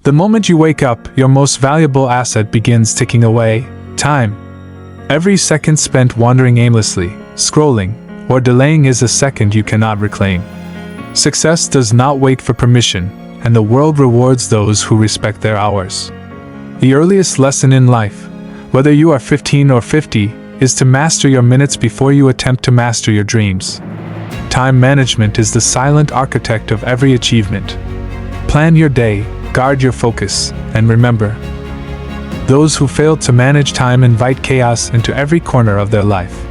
The moment you wake up, your most valuable asset begins ticking away: time. Every second spent wandering aimlessly, scrolling, or delaying is a second you cannot reclaim. Success does not wait for permission, and the world rewards those who respect their hours. The earliest lesson in life, whether you are 15 or 50, is to master your minutes before you attempt to master your dreams. Time management is the silent architect of every achievement. Plan your day, guard your focus, and remember, those who fail to manage time invite chaos into every corner of their life.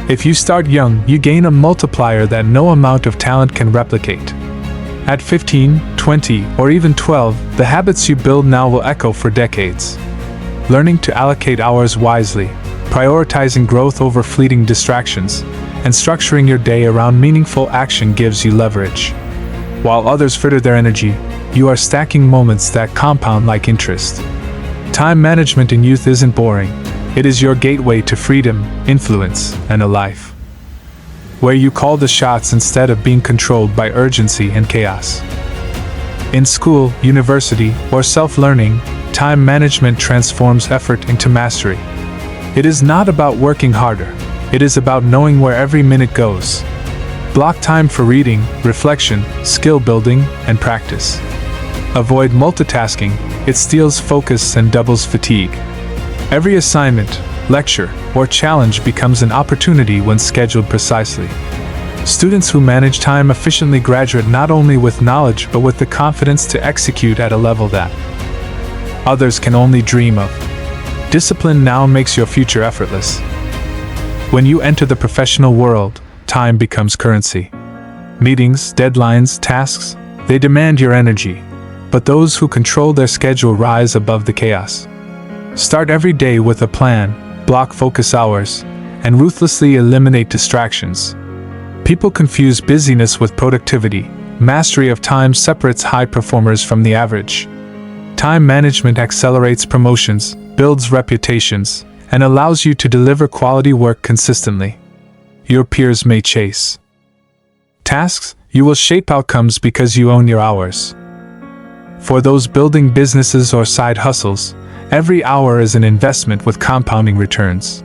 If you start young, you gain a multiplier that no amount of talent can replicate. At 15, 20, or even 12, the habits you build now will echo for decades. Learning to allocate hours wisely, prioritizing growth over fleeting distractions, and structuring your day around meaningful action gives you leverage. While others fritter their energy, you are stacking moments that compound like interest. Time management in youth isn't boring. It is your gateway to freedom, influence, and a life where you call the shots instead of being controlled by urgency and chaos. In school, university, or self-learning, time management transforms effort into mastery. It is not about working harder. It is about knowing where every minute goes. Block time for reading, reflection, skill building, and practice. Avoid multitasking. It steals focus and doubles fatigue. Every assignment, lecture, or challenge becomes an opportunity when scheduled precisely. Students who manage time efficiently graduate not only with knowledge but with the confidence to execute at a level that others can only dream of. Discipline now makes your future effortless. When you enter the professional world, time becomes currency. Meetings, deadlines, tasks, they demand your energy, but those who control their schedule rise above the chaos. Start every day with a plan, block focus hours, and ruthlessly eliminate distractions. People confuse busyness with productivity. Mastery of time separates high performers from the average. Time management accelerates promotions, builds reputations, and allows you to deliver quality work consistently. Your peers may chase tasks, you will shape outcomes because you own your hours. For those building businesses or side hustles, every hour is an investment with compounding returns.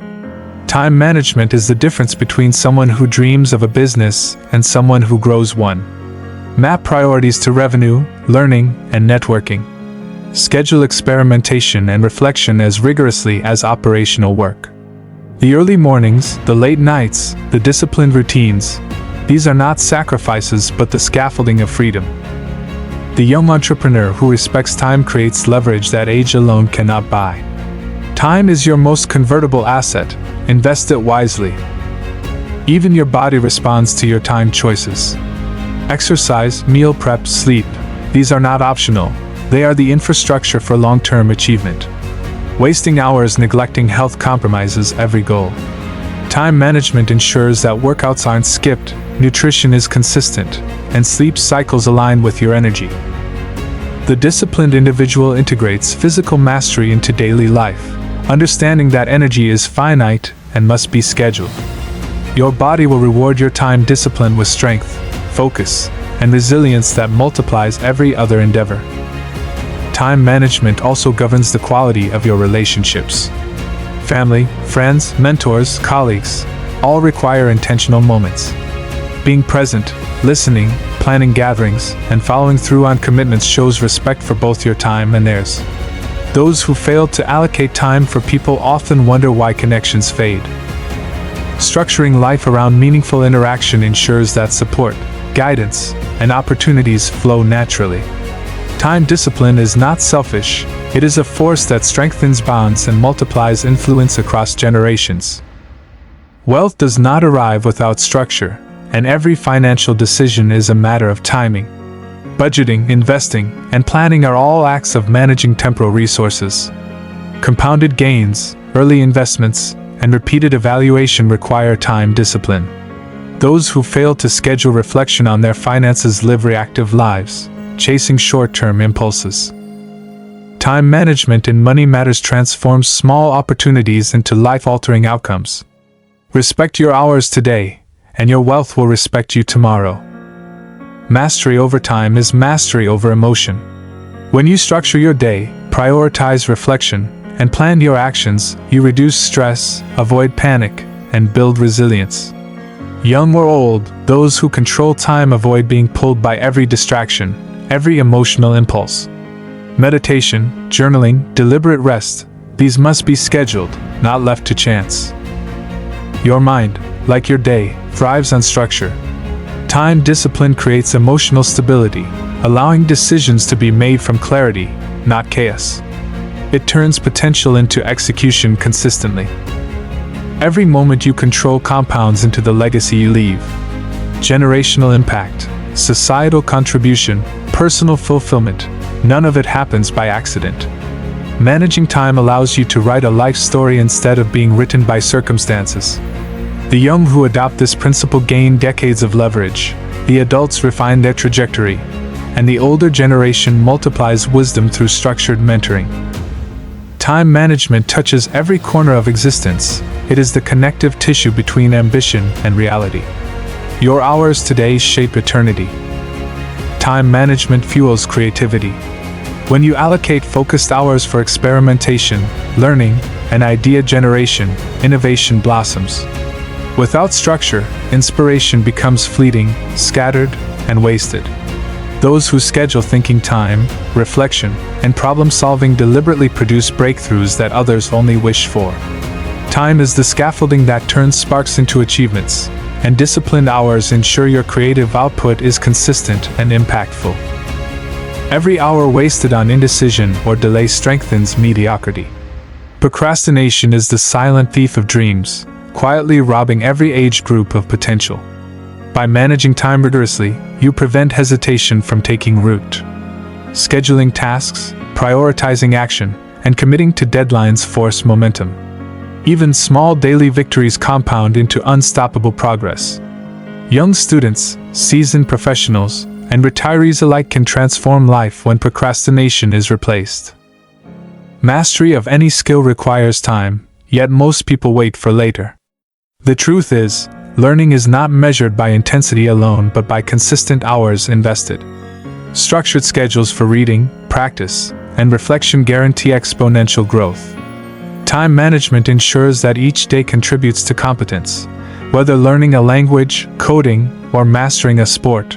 Time management is the difference between someone who dreams of a business and someone who grows one. Map priorities to revenue, learning, and networking. Schedule experimentation and reflection as rigorously as operational work. The early mornings, the late nights, the disciplined routines, these are not sacrifices but the scaffolding of freedom. The young entrepreneur who respects time creates leverage that age alone cannot buy. Time is your most convertible asset. Invest it wisely. Even your body responds to your time choices. Exercise, meal prep, sleep, these are not optional. They are the infrastructure for long-term achievement. Wasting hours neglecting health compromises every goal. Time management ensures that workouts aren't skipped, nutrition is consistent, and sleep cycles align with your energy. The disciplined individual integrates physical mastery into daily life, understanding that energy is finite and must be scheduled. Your body will reward your time discipline with strength, focus, and resilience that multiplies every other endeavor. Time management also governs the quality of your relationships. Family, friends, mentors, colleagues, all require intentional moments. Being present, listening, planning gatherings, and following through on commitments shows respect for both your time and theirs. Those who fail to allocate time for people often wonder why connections fade. Structuring life around meaningful interaction ensures that support, guidance, and opportunities flow naturally. Time discipline is not selfish, it is a force that strengthens bonds and multiplies influence across generations. Wealth does not arrive without structure, and every financial decision is a matter of timing. Budgeting, investing, and planning are all acts of managing temporal resources. Compounded gains, early investments, and repeated evaluation require time discipline. Those who fail to schedule reflection on their finances live reactive lives, chasing short-term impulses. Time management in money matters transforms small opportunities into life-altering outcomes. Respect your hours today, and your wealth will respect you tomorrow. Mastery over time is mastery over emotion. When you structure your day, prioritize reflection, and plan your actions, you reduce stress, avoid panic, and build resilience. Young or old, those who control time avoid being pulled by every distraction, every emotional impulse. Meditation, journaling, deliberate rest, these must be scheduled, not left to chance. Your mind, like your day, thrives on structure. Time discipline creates emotional stability, allowing decisions to be made from clarity, not chaos. It turns potential into execution consistently. Every moment you control compounds into the legacy you leave. Generational impact, societal contribution, personal fulfillment, none of it happens by accident. Managing time allows you to write a life story instead of being written by circumstances. The young who adopt this principle gain decades of leverage, the adults refine their trajectory, and the older generation multiplies wisdom through structured mentoring. Time management touches every corner of existence. It is the connective tissue between ambition and reality. Your hours today shape eternity. Time management fuels creativity. When you allocate focused hours for experimentation, learning, and idea generation, innovation blossoms. Without structure, inspiration becomes fleeting, scattered, and wasted. Those who schedule thinking time, reflection, and problem-solving deliberately produce breakthroughs that others only wish for. Time is the scaffolding that turns sparks into achievements, and disciplined hours ensure your creative output is consistent and impactful. Every hour wasted on indecision or delay strengthens mediocrity. Procrastination is the silent thief of dreams, quietly robbing every age group of potential. By managing time rigorously, you prevent hesitation from taking root. Scheduling tasks, prioritizing action, and committing to deadlines force momentum. Even small daily victories compound into unstoppable progress. Young students, seasoned professionals, and retirees alike can transform life when procrastination is replaced. Mastery of any skill requires time, yet most people wait for later. The truth is, learning is not measured by intensity alone but by consistent hours invested. Structured schedules for reading, practice, and reflection guarantee exponential growth. Time management ensures that each day contributes to competence, whether learning a language, coding, or mastering a sport.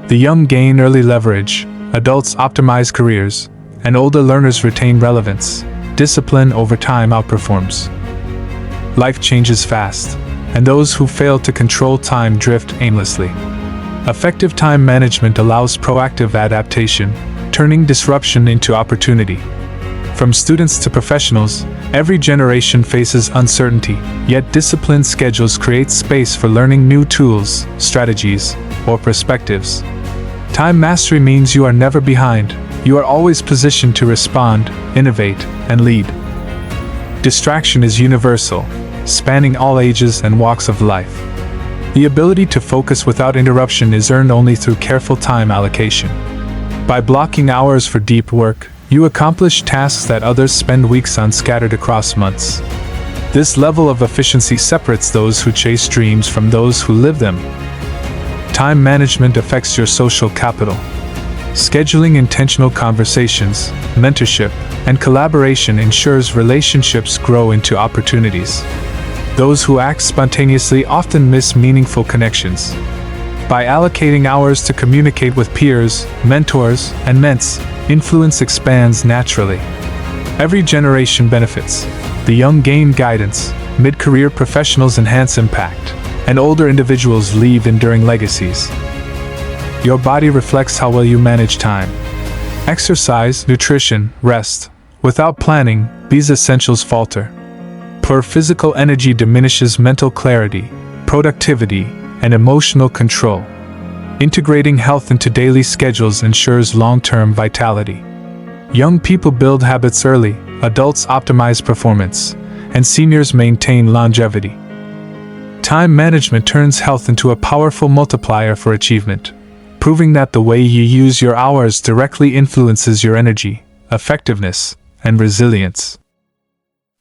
The young gain early leverage, adults optimize careers, and older learners retain relevance. Discipline over time outperforms. Life changes fast, and those who fail to control time drift aimlessly. Effective time management allows proactive adaptation, turning disruption into opportunity. From students to professionals, every generation faces uncertainty, yet disciplined schedules create space for learning new tools, strategies, or perspectives. Time mastery means you are never behind. You are always positioned to respond, innovate, and lead. Distraction is universal, spanning all ages and walks of life. The ability to focus without interruption is earned only through careful time allocation. By blocking hours for deep work, you accomplish tasks that others spend weeks on scattered across months. This level of efficiency separates those who chase dreams from those who live them. Time management affects your social capital. Scheduling intentional conversations, mentorship, and collaboration ensures relationships grow into opportunities. Those who act spontaneously often miss meaningful connections. By allocating hours to communicate with peers, mentors, and ments, influence expands naturally. Every generation benefits. The young gain guidance, mid-career professionals enhance impact, and older individuals leave enduring legacies. Your body reflects how well you manage time. Exercise, nutrition, rest. Without planning, these essentials falter. Poor physical energy diminishes mental clarity, productivity, and emotional control. Integrating health into daily schedules ensures long-term vitality. Young people build habits early, adults optimize performance, and seniors maintain longevity. Time management turns health into a powerful multiplier for achievement, proving that the way you use your hours directly influences your energy, effectiveness, and resilience.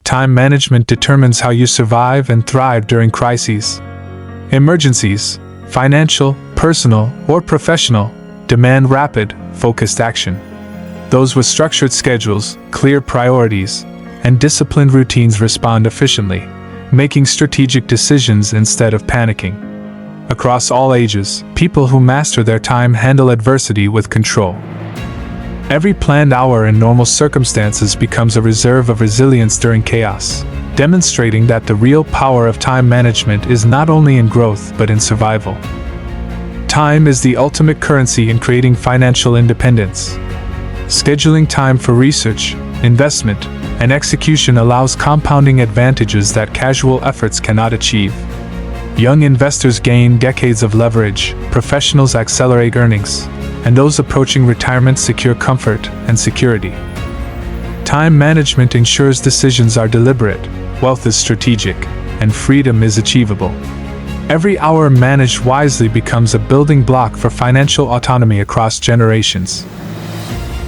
Time management determines how you survive and thrive during crises. Emergencies, financial, personal, or professional, demand rapid, focused action. Those with structured schedules, clear priorities, and disciplined routines respond efficiently, making strategic decisions instead of panicking. Across all ages, people who master their time handle adversity with control. Every planned hour in normal circumstances becomes a reserve of resilience during chaos, demonstrating that the real power of time management is not only in growth but in survival. Time is the ultimate currency in creating financial independence. Scheduling time for research, investment, and execution allows compounding advantages that casual efforts cannot achieve. Young investors gain decades of leverage, professionals accelerate earnings, and those approaching retirement secure comfort and security. Time management ensures decisions are deliberate, wealth is strategic, and freedom is achievable. Every hour managed wisely becomes a building block for financial autonomy across generations.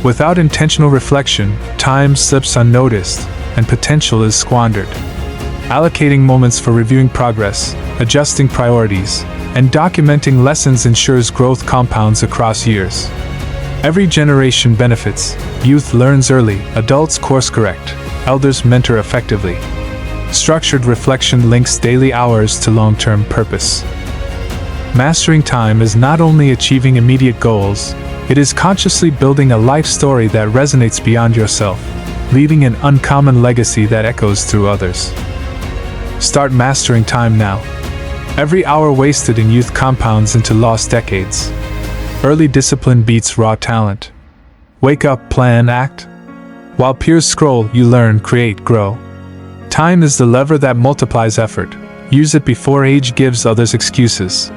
Without intentional reflection, time slips unnoticed, and potential is squandered. Allocating moments for reviewing progress, adjusting priorities, and documenting lessons ensures growth compounds across years. Every generation benefits. Youth learns early, adults course correct, elders mentor effectively. Structured reflection links daily hours to long-term purpose. Mastering time is not only achieving immediate goals, it is consciously building a life story that resonates beyond yourself, leaving an uncommon legacy that echoes through others. Start mastering time now. Every hour wasted in youth compounds into lost decades. Early discipline beats raw talent. Wake up, plan, act. While peers scroll, you learn, create, grow. Time is the lever that multiplies effort. Use it before age gives others excuses.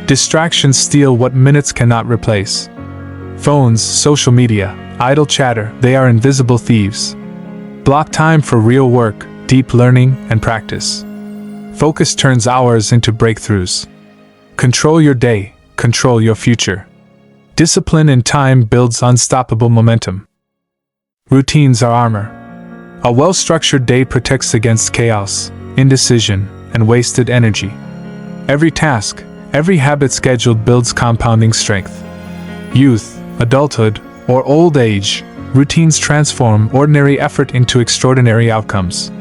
Distractions steal what minutes cannot replace. Phones, social media, idle chatter, they are invisible thieves. Block time for real work, deep learning, and practice. Focus turns hours into breakthroughs. Control your day, control your future. Discipline in time builds unstoppable momentum. Routines are armor. A well-structured day protects against chaos, indecision, and wasted energy. Every task, every habit scheduled builds compounding strength. Youth, adulthood, or old age, routines transform ordinary effort into extraordinary outcomes.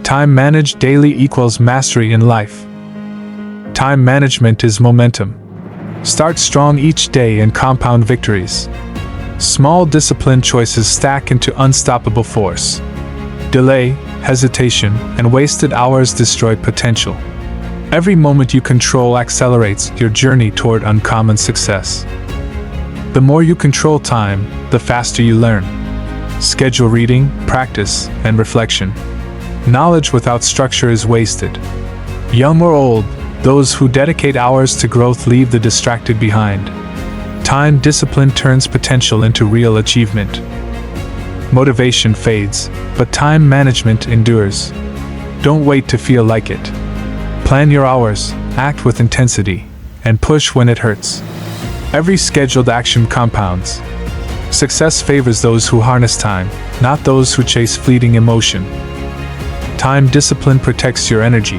Time managed daily equals mastery in life. Time management is momentum. Start strong each day and compound victories. Small disciplined choices stack into unstoppable force. Delay, hesitation, and wasted hours destroy potential. Every moment you control accelerates your journey toward uncommon success. The more you control time, the faster you learn. Schedule reading, practice, and reflection. Knowledge without structure is wasted. Young or old, those who dedicate hours to growth leave the distracted behind. Time discipline turns potential into real achievement. Motivation fades, but time management endures. Don't wait to feel like it. Plan your hours, act with intensity, and push when it hurts. Every scheduled action compounds. Success favors those who harness time, not those who chase fleeting emotion. Time discipline protects your energy.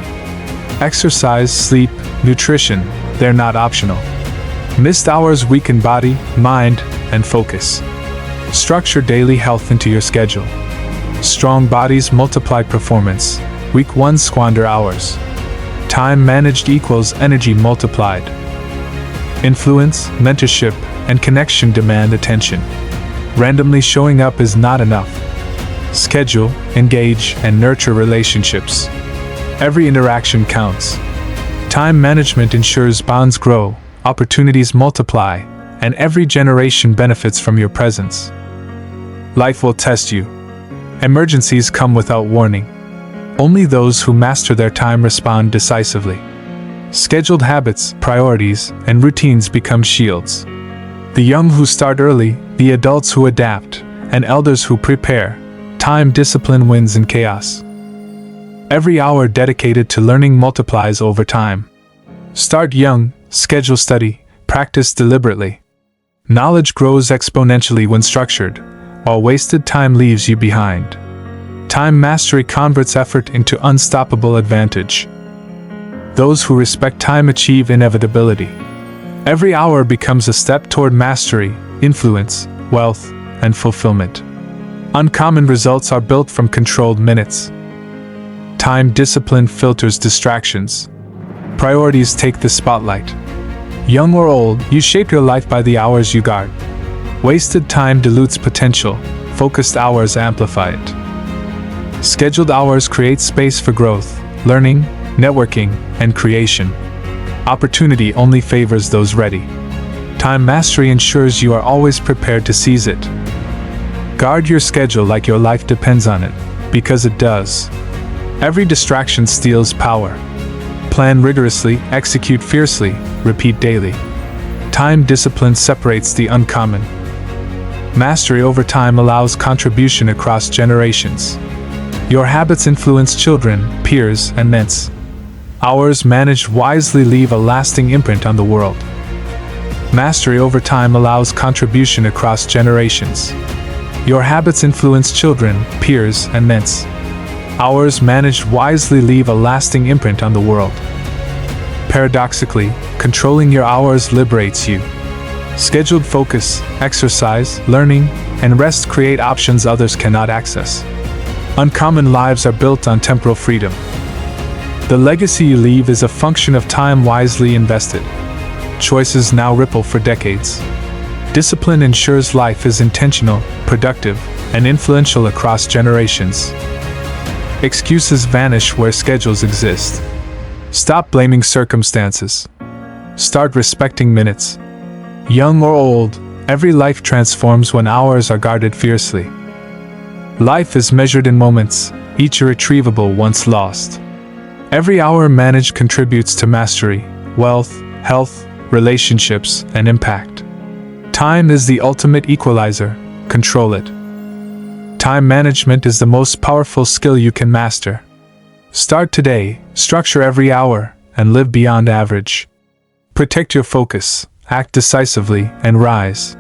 Exercise, sleep, nutrition, they're not optional. Missed hours weaken body, mind, and focus. Structure daily health into your schedule. Strong bodies multiply performance. Weak ones squander hours. Time managed equals energy multiplied. Influence, mentorship, and connection demand attention. Randomly showing up is not enough. Schedule, engage, and nurture relationships. Every interaction counts. Time management ensures bonds grow, opportunities multiply, and every generation benefits from your presence. Life will test you. Emergencies come without warning. Only those who master their time respond decisively. Scheduled habits, priorities, and routines become shields. The young who start early, the adults who adapt, and elders who prepare. Time discipline wins in chaos. Every hour dedicated to learning multiplies over time. Start young, schedule study, practice deliberately. Knowledge grows exponentially when structured, while wasted time leaves you behind. Time mastery converts effort into unstoppable advantage. Those who respect time achieve inevitability. Every hour becomes a step toward mastery, influence, wealth, and fulfillment. Uncommon results are built from controlled minutes. Time discipline filters distractions. Priorities take the spotlight. Young or old, you shape your life by the hours you guard. Wasted time dilutes potential, focused hours amplify it. Scheduled hours create space for growth, learning, networking, and creation. Opportunity only favors those ready. Time mastery ensures you are always prepared to seize it. Guard your schedule like your life depends on it, because it does. Every distraction steals power. Plan rigorously, execute fiercely, repeat daily. Time discipline separates the uncommon. Mastery over time allows contribution across generations. Your habits influence children, peers, and ments. Hours managed wisely leave a lasting imprint on the world. Mastery over time allows contribution across generations. Your habits influence children, peers, and ments. Hours managed wisely leave a lasting imprint on the world. Paradoxically, controlling your hours liberates you. Scheduled focus, exercise, learning, and rest create options others cannot access. Uncommon lives are built on temporal freedom. The legacy you leave is a function of time wisely invested. Choices now ripple for decades. Discipline ensures life is intentional, productive, and influential across generations. Excuses vanish where schedules exist. Stop blaming circumstances. Start respecting minutes. Young or old, every life transforms when hours are guarded fiercely. Life is measured in moments, each irretrievable once lost. Every hour managed contributes to mastery, wealth, health, relationships, and impact. Time is the ultimate equalizer. Control it. Time management is the most powerful skill you can master. Start today, structure every hour, and live beyond average. Protect your focus, act decisively, and rise.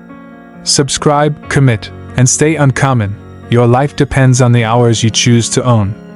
Subscribe, commit, and stay uncommon. Your life depends on the hours you choose to own.